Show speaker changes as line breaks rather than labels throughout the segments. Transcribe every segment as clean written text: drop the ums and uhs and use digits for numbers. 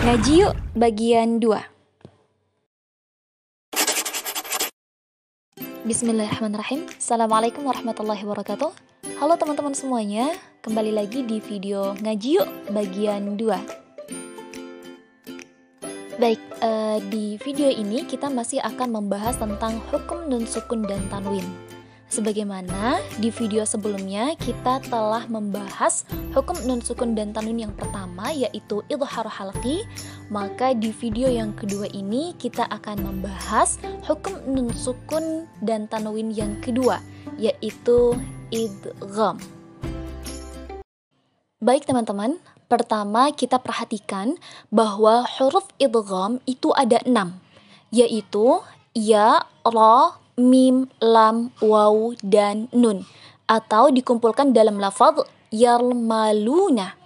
Ngaji yuk bagian 2. Bismillahirrahmanirrahim. Assalamualaikum warahmatullahi wabarakatuh. Halo teman-teman semuanya, kembali lagi di video Ngaji yuk bagian 2. Baik, di video ini kita masih akan membahas tentang hukum nun sukun dan tanwin. Sebagaimana di video sebelumnya kita telah membahas hukum nun sukun dan tanwin yang pertama, yaitu idhar halqi, maka di video yang kedua ini kita akan membahas hukum nun sukun dan tanwin yang kedua, yaitu idgham. Baik teman-teman, pertama kita perhatikan bahwa huruf idgham itu ada 6, yaitu ya, ra, mim, lam, waw, dan nun, atau dikumpulkan dalam lafaz yarmaluna.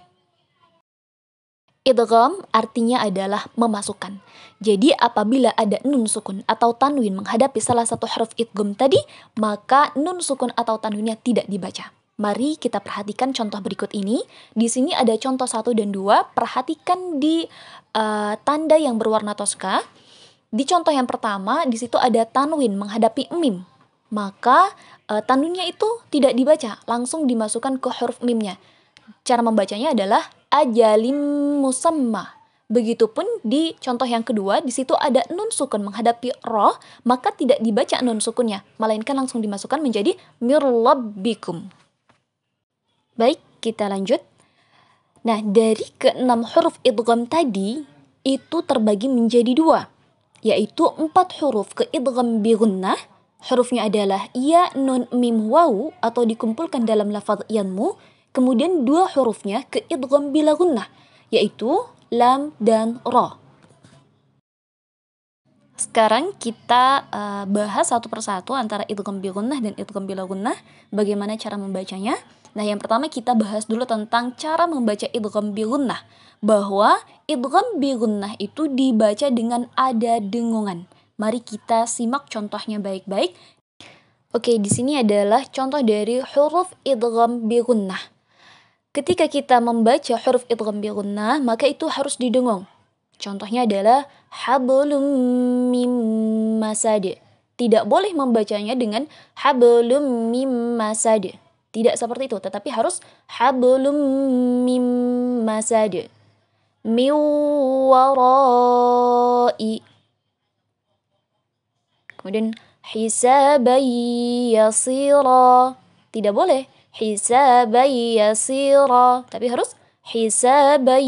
Idgham artinya adalah memasukkan. Jadi apabila ada nun sukun atau tanwin menghadapi salah satu huruf idgham tadi, maka nun sukun atau tanwinnya tidak dibaca. Mari kita perhatikan contoh berikut ini. Di sini ada contoh 1 dan 2. Perhatikan di tanda yang berwarna toska. Di contoh yang pertama, di situ ada tanwin menghadapi mim. Maka tanwinnya itu tidak dibaca, langsung dimasukkan ke huruf mimnya. Cara membacanya adalah ajalim musamma. Begitupun di contoh yang kedua, di situ ada nun sukun menghadapi ra, maka tidak dibaca nun sukunnya, melainkan langsung dimasukkan menjadi mirlabbikum. Baik, kita lanjut. Nah, dari ke-6 huruf idgham tadi, itu terbagi menjadi 2. Yaitu 4 huruf ke idgham bi gunnah, hurufnya adalah ya, nun, mim, waw, atau dikumpulkan dalam lafaz yanmu, kemudian 2 hurufnya ke idgham bila gunnah, yaitu lam dan ra. Sekarang kita bahas satu persatu antara idgham bi gunnah dan idgham bila gunnah, bagaimana cara membacanya. Nah, yang pertama kita bahas dulu tentang cara membaca idgham bi gunnah, bahwa idgham bi gunnah itu dibaca dengan ada dengungan. Mari kita simak contohnya baik-baik. Oke, di sini adalah contoh dari huruf idgham bi gunnah. Ketika kita membaca huruf idgham bi gunnah, maka itu harus didengung. Contohnya adalah hablum mim masad. Tidak boleh membacanya dengan hablum mim masad. Tidak seperti itu, tetapi harus hablum mim masad. Min warai. Kemudian hisaban yasira. Tidak boleh hisaban yasira, tapi harus hisaban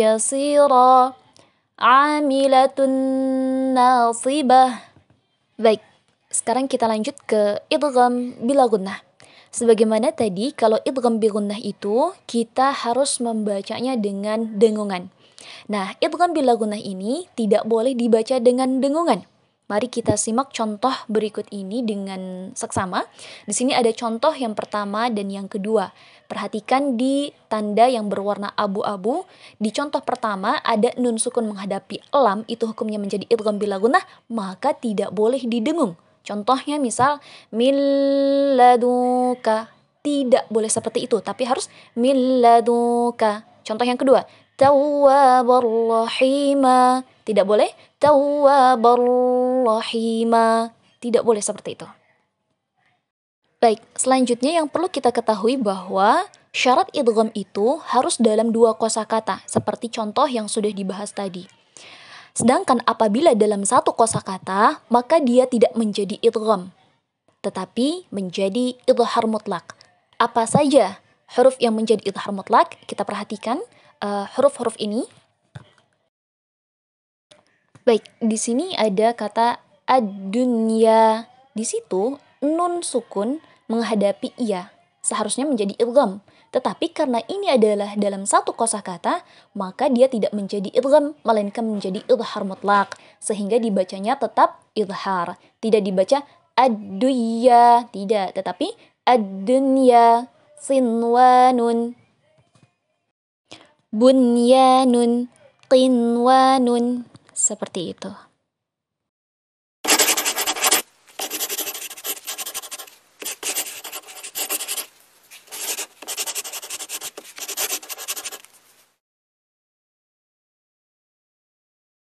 yasira. Amilatun nasibah. Baik, sekarang kita lanjut ke idgham bila gunnah. Sebagaimana tadi, kalau idgham bi gunnah itu kita harus membacanya dengan dengungan. Nah, idgham bila gunnah ini tidak boleh dibaca dengan dengungan. Mari kita simak contoh berikut ini dengan seksama. Di sini ada contoh yang pertama dan yang kedua. Perhatikan di tanda yang berwarna abu-abu. Di contoh pertama ada nun sukun menghadapi lam, itu hukumnya menjadi idgham bila gunnah, maka tidak boleh didengung. Contohnya misal min laduka, tidak boleh seperti itu, tapi harus min laduka. Contoh yang kedua, tawwabar rahima, tidak boleh tawwabar rahima, tidak boleh seperti itu. Baik, selanjutnya yang perlu kita ketahui bahwa syarat idgham itu harus dalam 2 kosakata, seperti contoh yang sudah dibahas tadi. Sedangkan apabila dalam 1 kosakata, maka dia tidak menjadi idgham, tetapi menjadi idhar mutlak. Apa saja huruf yang menjadi idhar mutlak? Kita perhatikan huruf-huruf ini. Baik, di sini ada kata ad-dunya. Di situ nun sukun menghadapi iya, seharusnya menjadi idgham. Tetapi karena ini adalah dalam 1 kosakata, maka dia tidak menjadi idgham, melainkan menjadi idhar mutlak, sehingga dibacanya tetap idhar. Tidak dibaca ad-dunya, tidak, tetapi ad-dunya, sinwanun, bunyanun, qinwanun, seperti itu.